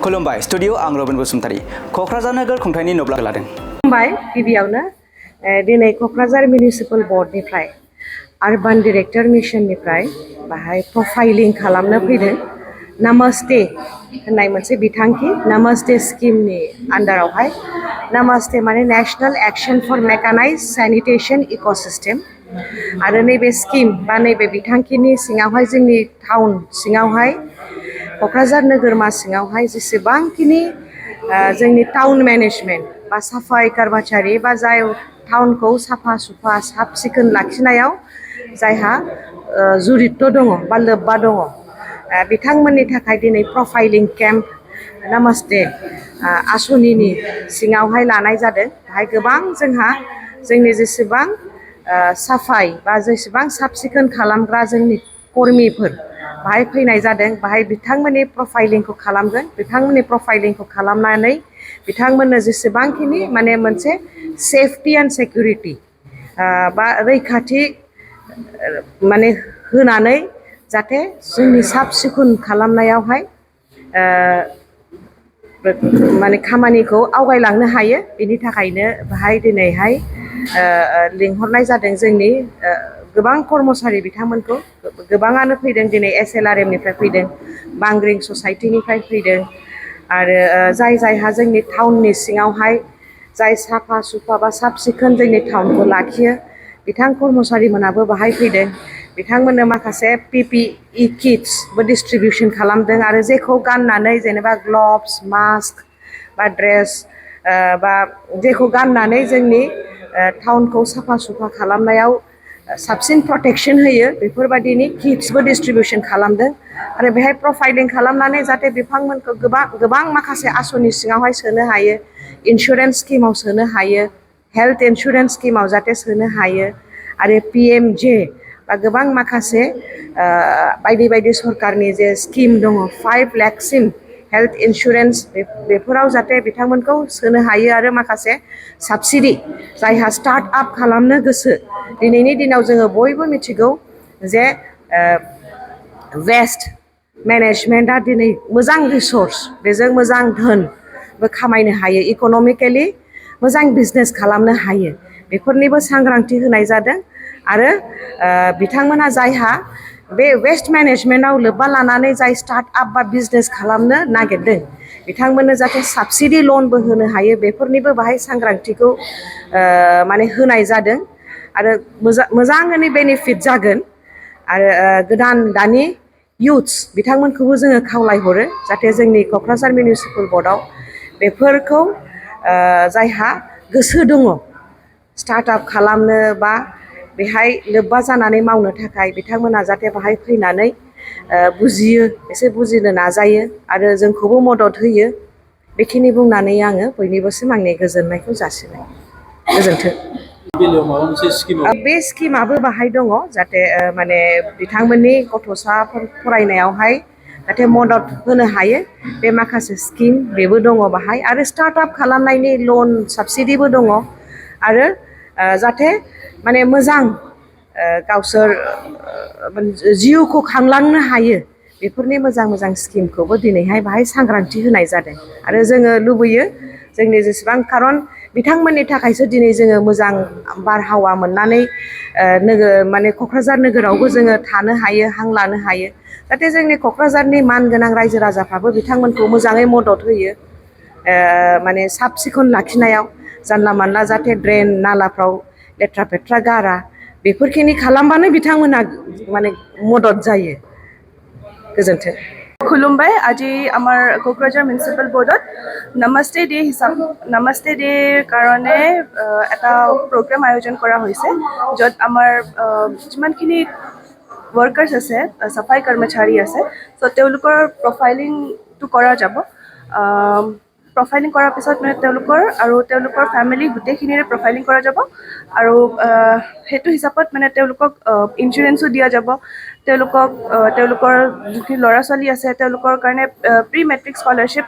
खुलुमबाय स्टुडिअ आं रबिन बसुमतारी क'क्राझार नोगोर खुंथायनि नब्ला लादों। खुलुमबाय गिबियावनो दिनै क'क्राझार मिउनिसिपाल बर्डनिफ्राय आर्बान डिरेक्टर मिशननिफ्राय बाहाय प्रफाइलिं खालामनो फैदों। नामास्ते होननाय मोनसे बिथांखि नामास्ते स्किमनि आन्डारावहाय नामास्ते माने नेशनेल एक्शन फर मेकानाइज सैनिटेशन इकोसिस्टेम आरो नैबे स्किम बा नैबे बिथांखिनि सिङावहाय जोंनि टाउन सिङावहाय क'क्राझार नोगोरमा सिङावहाय जेसेबांखिनि जोंनि टाउन मेनेजमेन्ट बा साफाई कर्मचारी बा जाय टाउनखौ साफा सुफा साब सिखोन लाखिनायाव जायहा जुरित्त दङ बा लोब्बा दङ बिथांमोननि थाखाय दिनै प्रफाइलिं केम्प नामास्ते आसनिनि सिङावहाय लानाय जादों। बेहाय गोबां जोंहा जोंनि जेसेबां साफाई बा जेसेबां साब सिखोन खालामग्रा जोंनि कर्मिफोर बाहाय फैनाय जादों। बाहाय बिथांमोननि प्रफाइलिंखौ खालामगोन। बिथांमोननि प्रफाइलिंखौ खालामनानै बिथांमोननो जेसेबांखिनि माने मोनसे सेफटि एन्ड सिकिउरिटि बा रैखाथि माने होनानै जाहाथे जोंनि साब सिखोन खालामनायावहाय माने खामानिखौ आवगायलांनो हायो। बिनि थाखायनो बाहाय दिनैहाय लिंहरनाय जादों जोंनि गोबां कर्मचारी बिथांमोनखौ गोबाङानो फैदों। दिनै SLRM निफ्राय फैदों, बांग्रिं ससाइटिनिफ्राय फैदों आरो जाय जायहा जोंनि टाउननि सिङावहाय जाय साफा सुफा बा साब सिखोन जोंनि टाउनखौ लाखियो बिथां कर्मचारी मोनाबो बाहाय फैदों। बिथांमोननो माखासे PPE किट्सबो डिस्ट्रिबिउसन खालामदों आरो जेखौ गाननानै जेनेबा ग्लभ्स मास्क बा ड्रेस बा जेखौ गाननानै जोंनि टाउनखौ साफा सुफा खालामनायाव साबसिन प्रटेक्शन होयो बेफोरबायदिनि किट्सबो डिस्ट्रिबिउसन खालामदों आरो बेहाय प्रफाइलिं खालामनानै जाहाथे बिथांमोनखौ गोबां माखासे आसनि सिङावहाय सोनो हायो, इन्सुरेन्स स्किमाव सोनो हायो, हेल्थ इन्सुरेन्स स्किमाव जाहाथे सोनो हायो आरो PMJ बा गोबां माखासे बायदि बायदि सरकारनि जे स्किम दङ 5 लाखसिम हेल्थ इन्सुरेन्स बेफोराव जाहाथे बिथांमोनखौ सोनो हायो आरो माखासे साबसिडि जायहा स्टार्ट आप खालामनो गोसो। दिनैनि दिनाव जोङो बयबो मिथिगौ जे वेस्ट मेनेजमेन्टआ दिनै मोजां रिसर्स बेजों मोजां धोनबो खामायनो हायो, इक'नमिकेलि मोजां बिजनेस खालामनो हायो। बेफोरनिबो सांग्रांथि होनाय जादों आरो बिथांमोना जायहा बे वेस्ट मेनेजमेन्टआव लोब्बा लानानै जाय स्टार्ट आप बा बिजनेस खालामनो नागिरदों बिथांमोननो जाहाथे साबसिडि लनबो होनो हायो बेफोरनिबो बाहाय सांग्रांथिखौ माने होनाय जादों आरो मोजाङैनो बेनिफिट जागोन। आरो गोदान दानि इयुथ्स बिथांमोनखौबो जोङो खावलायहरो जाहाथे जोंनि क'क्राझार मिउनिसिपाल बर्डआव बेफोरखौ जायहा गोसो दङ स्टार्ट आप खालामनो बा बेहाय लोब्बा जानानै मावनो थाखाय बिथांमोना जाहाथे बाहाय फैनानै बुजियो, एसे बुजिनो नाजायो आरो जोंखौबो मदद होयो। बेखिनि बुंनानै आङो बयनिबोसिम आंनि गोजोननायखौ जासिबाय। गोजोन्थों। बे स्किमाबो बाहाय दङ जाहाथे माने बिथांमोननि गथ'साफोर फरायनायावहाय जाहाथे मदद होनो हायो। बे माखासे स्किम बेबो दङ बाहाय आरो स्टार्ट आप खालामनायनि लन साबसिडिबो दङ आरो जाहाथे माने मोजां गावसोर जिउखौ खांलांनो हायो बेफोरनि मोजां मोजां स्किमखौबो दिनैहाय बाहाय सांग्रांथि होनाय जादों। आरो जोङो लुबैयो जोंनि जेसेबां खारन बिथांमोननि थाखायसो दिनै जोङो मोजां बारहावा मोननानै माने क'क्राझार नोगोरावबो जोङो थानो हायो, हां लानो हायो। जाहाथे जोंनि क'क्राझारनि मानगोनां रायजो राजाफ्राबो बिथांमोनखौ मोजाङै मदद होयो माने साब सिखोन लाखिनायाव जानला मानला जाहाथे ड्रेन नालाफ्राव लेथ्रा फेथ्रा गारा बेफोरखिनि खालामबानो बिथांमोना माने मदद जायो। गोजोन्थों। खुलुमबाय আজি আমাৰ কোকৰাঝাৰ মিউনিচিপাল বৰ্ডত নামাস্তে ডে কাৰণে এটা প্ৰগ্ৰাম আয়োজন কৰা হৈছে য'ত আমাৰ যিমানখিনি ৱৰ্কাৰ্ছ আছে চাফাই কৰ্মচাৰী আছে চ' তেওঁলোকৰ প্ৰফাইলিংটো কৰা যাব। প্ৰফাইলিং কৰাৰ পিছত মানে তেওঁলোকৰ ফেমিলি গোটেইখিনিৰে প্ৰফাইলিং কৰা যাব আৰু সেইটো হিচাপত মানে তেওঁলোকক ইঞ্চুৰেঞ্চো দিয়া যাব। তেওঁলোকৰ যিখিনি ল'ৰা ছোৱালী আছে তেওঁলোকৰ কাৰণে প্ৰি মেট্ৰিক স্কলাৰশ্বিপ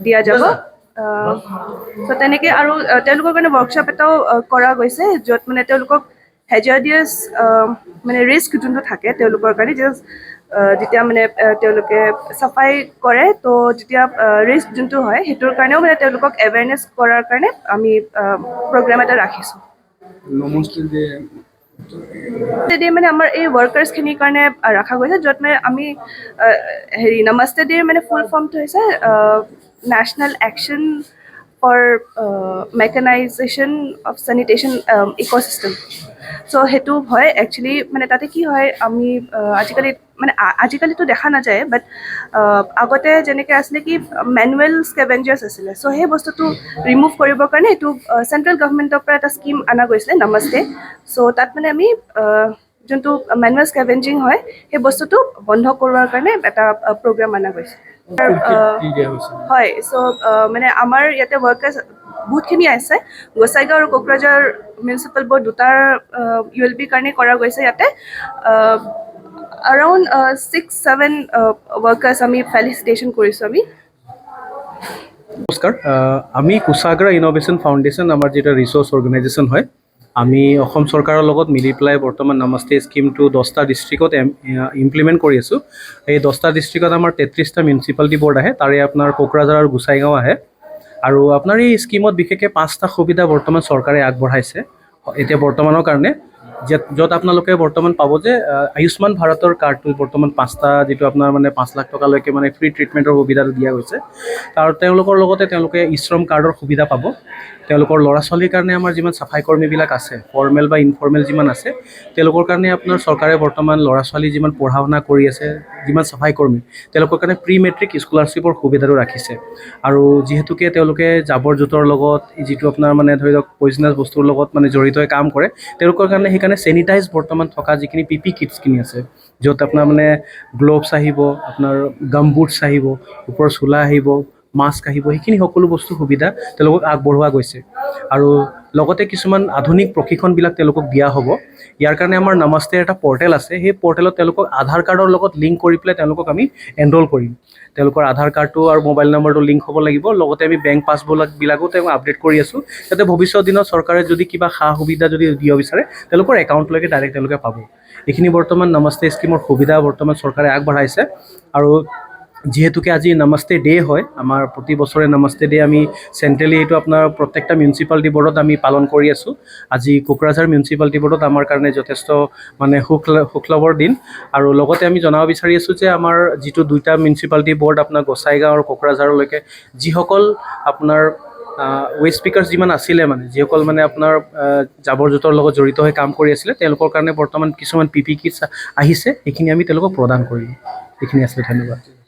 দিয়া যাব। চ' তেনেকৈ আৰু তেওঁলোকৰ কাৰণে ৱৰ্কশ্বপ এটাও কৰা গৈছে য'ত মানে তেওঁলোকক হেজাৰ্ডিয়াছ মানে ৰিস্ক যোনটো থাকে তেওঁলোকৰ কাৰণে যেতিয়া মানে তেওঁলোকে চাফাই কৰে তো যেতিয়া ৰিস্ক যোনটো হয় সেইটোৰ কাৰণেও মানে তেওঁলোকক এৱেৰনেছ কৰাৰ কাৰণে আমি প্ৰগ্ৰেম এটা ৰাখিছোঁ ডে মানে আমাৰ এই ৱৰ্কাৰ্ছখিনিৰ কাৰণে ৰখা গৈছে য'ত মানে আমি নমস্তে ডেৰ মানে ফুল ফৰ্মটো হৈছে national action for mechanization of sanitation ecosystem so' সেইটো হয় একচুৱেলি মানে তাতে কি হয় আমি আজিকালিতো দেখা নাযায় বাট আগতে যেনেকৈ আছিলে কি মেনুৱেল স্কেভেঞ্জাৰ্ছ আছিলে চ' সেই বস্তুটো ৰিমুভ কৰিবৰ কাৰণে এইটো চেণ্ট্ৰেল গভৰ্ণমেণ্টৰ পৰা এটা স্কীম অনা গৈছিলে নমস্তে চ' তাত মানে আমি যোনটো মেনুৱেল স্কেভেঞ্জিং হয় সেই বস্তুটো বন্ধ কৰোৱাৰ কাৰণে এটা প্ৰগ্ৰেম অনা গৈছে হয় চ' মানে আমাৰ ইয়াতে ৱৰ্কাৰ্ছ বহুতখিনি আছে গোসাইগাঁও আৰু কোকৰাঝাৰ মিউনিচিপেল বৰ্ড দুটাৰ ULB কাৰণে কৰা গৈছে ইয়াতে around 6-7 workers আমি ফেলিচিটেশ্যন কৰিছোঁ আমি নমস্কাৰ আমি কোষাগ্ৰা ইনোভেশ্যন ফাউণ্ডেশ্যন আমাৰ যেটা ৰিচোৰ্চ অৰ্গেনাইজেশ্যন হয় আমি অসম চৰকাৰৰ লগত মিলি পেলাই বৰ্তমান নমস্তে স্কিমটো 10টা ডিষ্ট্ৰিক্টত ইমপ্লিমেণ্ট কৰি আছোঁ এই 10টা ডিষ্ট্ৰিক্টত আমাৰ 33টা মিউনিচিপালিটি বৰ্ড আহে তাৰে আপোনাৰ কোকৰাঝাৰ আৰু গোসাইগাঁও আহে আৰু আপোনাৰ এই স্কিমত বিশেষকৈ 5টা সুবিধা বৰ্তমান চৰকাৰে আগবঢ়াইছে এতিয়া বৰ্তমানৰ কাৰণে য'ত আপোনালোকে বৰ্তমান পাব যে আয়ুষ্মান ভাৰতৰ কাৰ্ডটো বৰ্তমান 5টা যিটো আপোনাৰ মানে 5 লাখ টকালৈকে মানে ফ্ৰী ট্ৰিটমেণ্টৰ সুবিধাটো দিয়া গৈছে আৰু তেওঁলোকৰ লগতে তেওঁলোকে ই-শ্ৰম কাৰ্ডৰ সুবিধা পাব তেওঁলোকৰ ল'ৰা ছোৱালীৰ কাৰণে আমাৰ যিমান চাফাই কৰ্মীবিলাক আছে ফৰ্মেল বা ইনফৰ্মেল যিমান আছে তেওঁলোকৰ কাৰণে আপোনাৰ চৰকাৰে বৰ্তমান ল'ৰা ছোৱালী যিমান পঢ়া শুনা কৰি আছে যিমান চাফাই কৰ্মী তেওঁলোকৰ কাৰণে প্ৰি মেট্ৰিক স্কলাৰশ্বিপৰ সুবিধাটো ৰাখিছে আৰু যিহেতুকে তেওঁলোকে জাবৰ জোঁথৰ লগত যিটো আপোনাৰ মানে ধৰি লওক পয়জনাছ বস্তুৰ লগত মানে জড়িত হৈ কাম কৰে তেওঁলোকৰ কাৰণে সেইকাৰণে চেনিটাইজ বৰ্তমান থকা যিখিনি পিপি কিটছখিনি আছে য'ত আপোনাৰ মানে গ্ল'ভছ আহিব আপোনাৰ গাম বুটছ আহিব ওপৰৰ চোলা আহিব মাস্ক আহিব সেইখিনি সকলো বস্তু সুবিধা তেওঁলোকক আগবঢ়োৱা গৈছে আৰু লগতে কিছুমান আধুনিক প্ৰশিক্ষণবিলাক তেওঁলোকক দিয়া হ'ব ইয়াৰ কাৰণে আমাৰ নমস্তে এটা পৰ্টেল আছে সেই পৰ্টেলত তেওঁলোকক আধাৰ কাৰ্ডৰ লগত লিংক কৰি পেলাই তেওঁলোকক আমি এনৰোল কৰিম তেওঁলোকৰ আধাৰ কাৰ্ডটো আৰু মোবাইল নম্বৰটো লিংক হ'ব লাগিব লগতে আমি বেংক পাছবুকবিলাকো তেওঁ আপডেট কৰি আছোঁ যাতে ভৱিষ্যত দিনত চৰকাৰে যদি কিবা সা সুবিধা যদি দিব বিচাৰে তেওঁলোকৰ একাউণ্টলৈকে ডাইৰেক্ট তেওঁলোকে পাব এইখিনি বৰ্তমান নমস্তে স্কিমৰ সুবিধা বৰ্তমান চৰকাৰে আগবঢ়াইছে আৰু যিহেতুকে আজি নমস্তে ডে হয় আমাৰ প্ৰতি বছৰে নমস্তে ডে আমি চেণ্ট্ৰেলি এইটো আপোনাৰ প্ৰত্যেকটা মিউনিচিপালিটি বৰ্ডত আমি পালন কৰি আছোঁ আজি কোকৰাঝাৰ মিউনিচিপালিটি বৰ্ডত আমাৰ কাৰণে যথেষ্ট মানে সুখলভৰ দিন আৰু লগতে আমি জনাব বিচাৰি আছোঁ যে আমাৰ যিটো 2টা মিউনিচিপালিটি বৰ্ড আপোনাৰ গোসাইগাঁও আৰু কোকৰাঝাৰলৈকে যিসকল আপোনাৰ ৱেষ্ট স্পীকাৰ্ছ যিমান আছিলে মানে যিসকল মানে আপোনাৰ জাবৰ জোঁথৰ লগত জড়িত হৈ কাম কৰি আছিলে তেওঁলোকৰ কাৰণে বৰ্তমান কিছুমান পিপি কিটছ আহিছে সেইখিনি আমি তেওঁলোকক প্ৰদান কৰিম এইখিনি আছিলে ধন্যবাদ